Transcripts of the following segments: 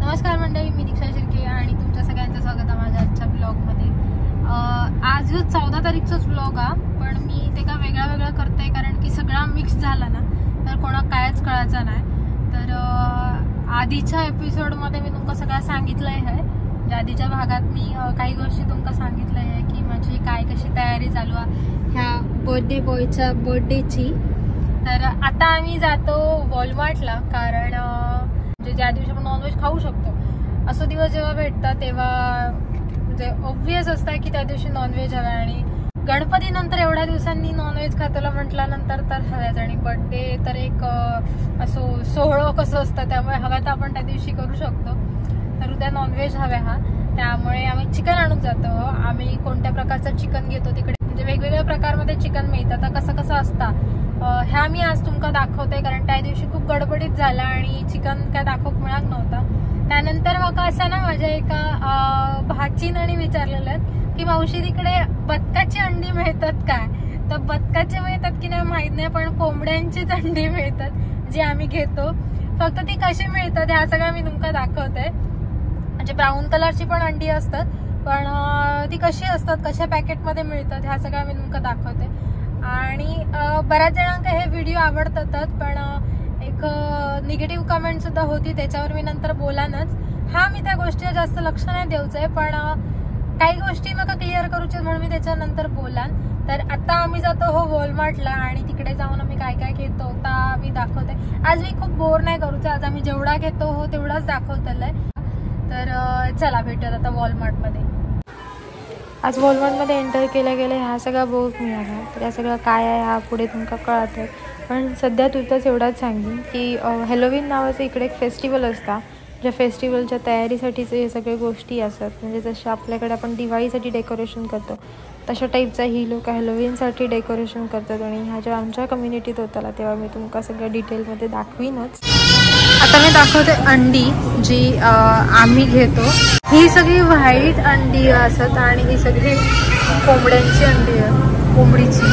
नमस्कार मंडळी, मी दीक्षा शिर्के आणि तुमच्या सगळ्यांचं स्वागत आहे माझ्या आजच्या ब्लॉगमध्ये। आज 14 तारीखचाच ब्लॉग हा, पण मी ते का वेगळा करते कारण की सगळा मिक्स झाला ना तर कोणा कायच कळायचं नाही। तर आधीच्या एपिसोडमध्ये मी तुमका सगळं सांगितलंय आहे, म्हणजे आधीच्या भागात मी काही गोष्टी तुमका सांगितलंय आहे की माझी काय कशी तयारी चालू आहे ह्या बर्थडे बॉयच्या बर्थडेची। तर आता आम्ही जातो वॉलमार्टला, कारण म्हणजे ज्या दिवशी आपण नॉनव्हेज खाऊ शकतो असं दिवस जेव्हा भेटतात तेव्हा म्हणजे ऑब्व्हियस असतं की त्या दिवशी नॉनव्हेज हवं, आणि गणपती नंतर एवढ्या दिवसांनी नॉनव्हेज खाताला म्हटल्यानंतर तर हव्याच, आणि बर्थडे तर एक असं सोहळं कसं असतं त्यामुळे हव्या तर आपण त्या दिवशी करू शकतो। तर उद्या नॉनव्हेज हव्या हा, त्यामुळे आम्ही चिकन आणून जातो। आम्ही कोणत्या प्रकारचं चिकन घेतो तिकडे म्हणजे वेगवेगळ्या प्रकारमध्ये चिकन मिळतं, तर कसं असतं ह्या मी आज तुमका दाखवते, कारण त्या दिवशी खूप गडबडीत झाला आणि चिकन काय दाखवक मिळत नव्हता। त्यानंतर मग असं ना माझ्या एका भाचीने विचारलेलं की मावशी तिकडे बदकाची अंडी मिळतात काय, तर बदकाचे मिळतात की नाही माहित नाही, पण कोंबड्यांचीच अंडी मिळतात जी आम्ही घेतो। फक्त ती कशी मिळतात ह्या सगळं मी तुमका दाखवते, म्हणजे ब्राऊन कलरची पण अंडी असतात, पण ती कशी असतात कशा पॅकेटमध्ये मिळतात ह्या सगळं मी तुमका दाखवते। आणि बऱ्याच जणांना हे व्हिडिओ आवडतातच, पण एक निगेटिव्ह कमेंट सुद्धा होती, त्याच्यावर मी नंतर बोलानच। हा मी त्या गोष्टीवर जास्त लक्ष नाही द्यायचंय, पण काही गोष्टी मला क्लिअर करूचे म्हणून मी त्याच्यानंतर बोलान। तर आता आम्ही जातो हो वॉलमार्टला, आणि तिकडे जाऊन आम्ही काय काय घेतो आता मी दाखवते। आज मी खूप बोर नाही करूचं, आज आम्ही जेवढा घेतो हो तेवढाच दाखवतलंय। तर चला भेटूयात आता वॉलमार्टमध्ये। आज वॉलमार्टमध्ये एंटर केल्या ह्या सगळा बोर्ड मिळाला, तर या सगळं काय आहे हा पुढे तुमका कळत आहे, पण सध्या तुझंच एवढाच सांगेन की हॅलोवीन नावाचं इकडे एक फेस्टिवल असता, ज्या फेस्टिवलच्या तयारीसाठीचे हे सगळे गोष्टी असतात, म्हणजे जसं आपल्याकडे आपण दिवाळीसाठी डेकोरेशन करतो तशा टाईपचा ही लोक हॅलोवीनसाठी डेकोरेशन करतात। आणि ह्या जेव्हा आमच्या कम्युनिटीत होताला तेव्हा मी तुमका सगळ्या डिटेलमध्ये दाखवीनच। आता मी दाखवते अंडी जी आम्ही घेतो। ही सगळी व्हाईट अंडी असतात आणि ही सगळी कोंबड्यांची अंडी आहे, कोंबडीची,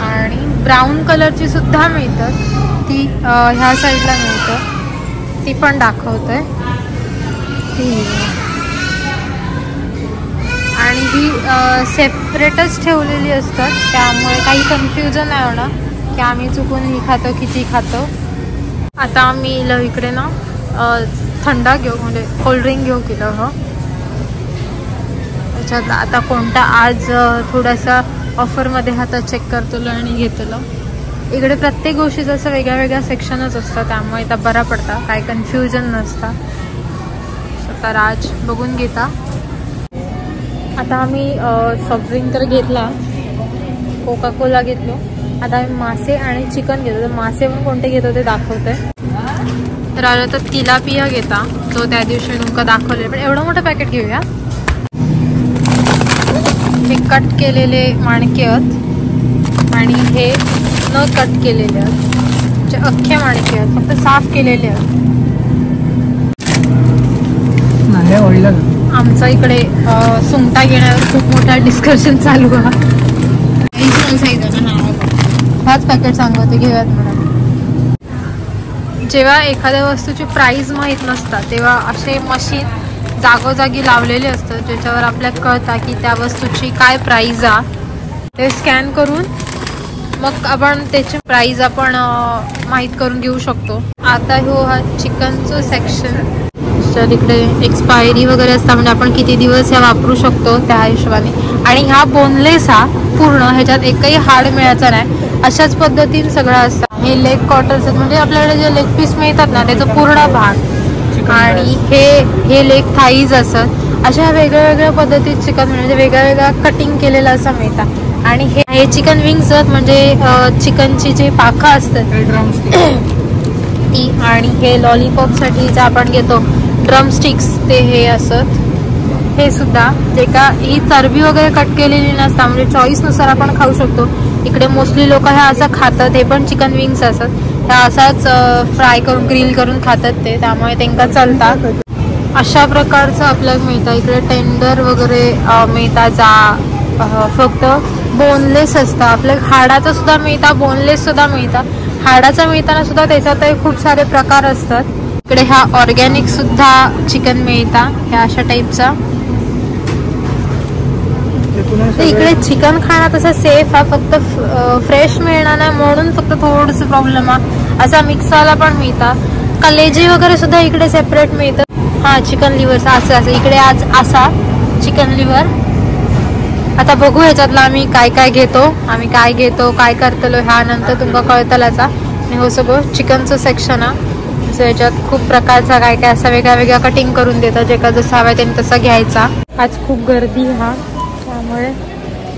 आणि ब्राऊन कलरची सुद्धा मिळतात, ती ह्या साईडला मिळतं, ती पण दाखवते। आणि ही सेपरेटच ठेवलेली असतात, त्यामुळे काही कन्फ्युजन नाही होणार की आम्ही चुकून ही खातो की ती खातो। आता आम्ही इकडे ना थंडा घेऊ, म्हणजे कोल्ड्रिंक घेऊ केलं हो त्याच्यात। आता कोणता आज थोडासा ऑफरमध्ये हातात चेक करतो आणि घेतलं। इकडे प्रत्येक गोष्टीचं असं वेगळ्या सेक्शनच असतं, त्यामुळे आता बरा पडता, काय कन्फ्युजन नसता। आता राज बघून घेता। आता आम्ही सॉफ्ट ड्रिंक तर घेतला, कोका कोला घेतलो, आता आम्ही मासे आणि चिकन घेतो। तर मासे पण कोणते घेतो ते दाखवते। तर आलं तर तिलापिया घेता, तो त्या दिवशी तुमका दाखवले, पण एवढं मोठं पॅकेट घेऊया। हे कट केलेले माणके आहेत आणि हे न कट केलेले आहेत, म्हणजे अख्खे माणके आहेत, फक्त साफ केलेले आहेत। आमचा इकडे सुंगटा घेण्यावर खूप मोठा डिस्कशन चालू आहे। हाच पॅकेट सांगते घेऊयात म्हणून। जेव्हा एखाद्या वस्तूची प्राइस माहीत नसतात तेव्हा असे मशीन जागोजागी लावलेले असतात, ज्याच्यावर आपल्याला कळतं की त्या वस्तूची काय प्राइस आहे। ते स्कॅन करून मग आपण त्याची प्राइस आपण माहीत करून घेऊ शकतो। आता हो हा चिकनचं सेक्शन, इकडे एक्सपायरी वगैरे असतात, म्हणजे आपण किती दिवस ह्या वापरू शकतो त्या हिशोबाने। आणि ह्या बोनलेस हा पूर्ण, ह्याच्यात एकही हाड मिळायचं नाही, अशाच पद्धतीने सगळं असतं। हे लेग क्वार्टर्स म्हणजे आपल्याकडे जे लेग पीस मिळतात ना त्याचा पूर्ण भाग, आणि हे लेग थाईज असतात। अशा वेगळ्या पद्धतीत चिकन म्हणजे वेगळ्या कटिंग केलेलं असं मिळतात। आणि हे चिकन विंग्स आहेत, म्हणजे चिकनची जी पाखं असतात ती, आणि हे लॉलीपॉपसाठी जे आपण घेतो ड्रमस्टिक्स ते हे असत। हे सुद्धा जे का ही चरबी वगैरे कट केलेली नसतात, म्हणजे चॉईसनुसार आपण खाऊ शकतो। इकडे मोस्टली लोक ह्या असं खातात, हे पण चिकन विंग्स असतात, ह्या असाच फ्राय करून ग्रिल करून खातात ते, त्यामुळे त्यांना चालतात। अशा प्रकारचं आपल्याला मिळतं। इकडे टेंडर वगैरे मिळतात, जा फक्त बोनलेस असतं। आपल्या हाडाचं सुद्धा मिळतं, बोनलेस सुद्धा मिळतं। हाडाचं मिळताना सुद्धा त्याच्यातही खूप सारे प्रकार असतात। इकडे हा ऑर्गॅनिक सुद्धा चिकन मिळता, ह्या अशा टाईपचा. इकडे चिकन खाणं तसं सेफ हा, फक्त फ्रेश मिळणार नाही म्हणून फक्त थोडस प्रॉब्लेम हा. असा मिक्सवाला पण मिळतात. कलेजी वगैरे सुद्धा इकडे सेपरेट मिळतं. हा चिकन लिव्हर असं इकडे आज असा चिकन लिव्हर. आता बघू ह्याच्यातला आम्ही काय काय घेतो, काय करतलो ह्या नंतर तुमका कळतलाच. आणि हो सगळं चिकनचं सेक्शन हा. याच्यात खूप प्रकारचा काय काय असा वेगळ्या कटिंग करून देतात, जे का जसं हवं त्यांनी तसं घ्यायचा. आज खूप गर्दी हा, त्यामुळे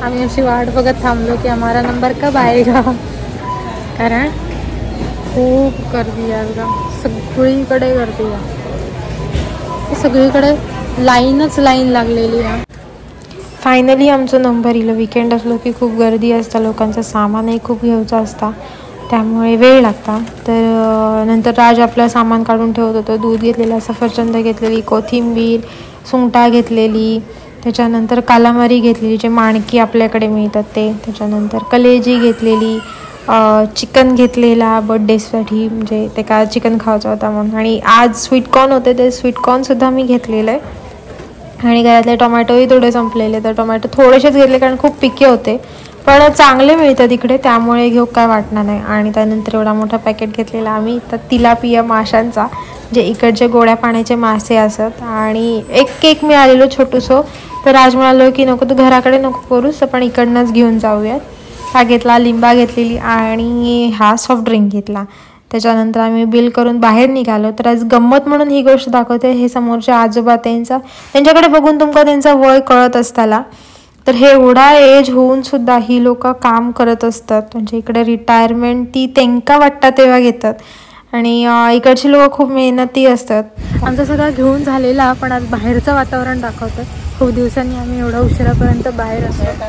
आम्ही अशी वाट बघत थांबलो की हमारा नंबर कब आएगा, कारण खूप गर्दी आहे बघा. सगळीकडे गर्दी आहे, सगळीकडे लाईन लागलेली आहे. फायनली आमचा नंबर येईल. विकेंड असलो की खूप गर्दी असतं, लोकांचं सामानही खूप घ्यायचं असतं, त्यामुळे वेळ लागता. तर नंतर राज आपलं सामान काढून ठेवत होतो. दूध घेतलेला, सफरचंद घेतलेली, कोथिंबीर, सुंगटा घेतलेली, त्याच्यानंतर कालामारी घेतलेली, जे माणकी आपल्याकडे मिळतात ते, त्याच्यानंतर कलेजी घेतलेली, चिकन घेतलेला बर्थडेसाठी, म्हणजे ते का चिकन खायचं होता म्हणून. आणि आज स्वीटकॉर्न होते, ते स्वीटकॉर्नसुद्धा मी घेतलेलं आहे. आणि घरातले टोमॅटोही थोडे संपलेले, तर टोमॅटो थोडेसेच घेतले कारण खूप पिके होते, पण चांगले मिळतात इकडे, त्यामुळे घेऊ काय वाटणार नाही. आणि त्यानंतर एवढा मोठा पॅकेट घेतलेला आम्ही तर तिलापिया माशांचा, जे इकडचे गोड्या पाण्याचे मासे असतात. आणि एक केक मिळालेलो छोटूसं, तर राज म्हणालो की नको तू घराकडे नको करूस, पण इकडनंच घेऊन जाऊयात. हा घेतला, लिंबा घेतलेली आणि हा सॉफ्ट ड्रिंक घेतला. त्याच्यानंतर आम्ही बिल करून बाहेर निघालो. तर आज गंमत म्हणून ही गोष्ट दाखवते, हे समोरचे आजोबा त्यांच्याकडे बघून तुमका त्यांचा वय कळत असताला. तर हे एवढा एज होऊन सुद्धा ही लोक काम करत असतात, म्हणजे इकडे रिटायरमेंट ती त्यांका वाटतात तेव्हा घेतात. आणि इकडची लोक खूप मेहनती असतात. आमचा सगळा घेऊन झालेला, पण आज बाहेरचं वातावरण दाखवतं. खूप दिवसांनी आम्ही एवढा उशिरापर्यंत बाहेर असतो.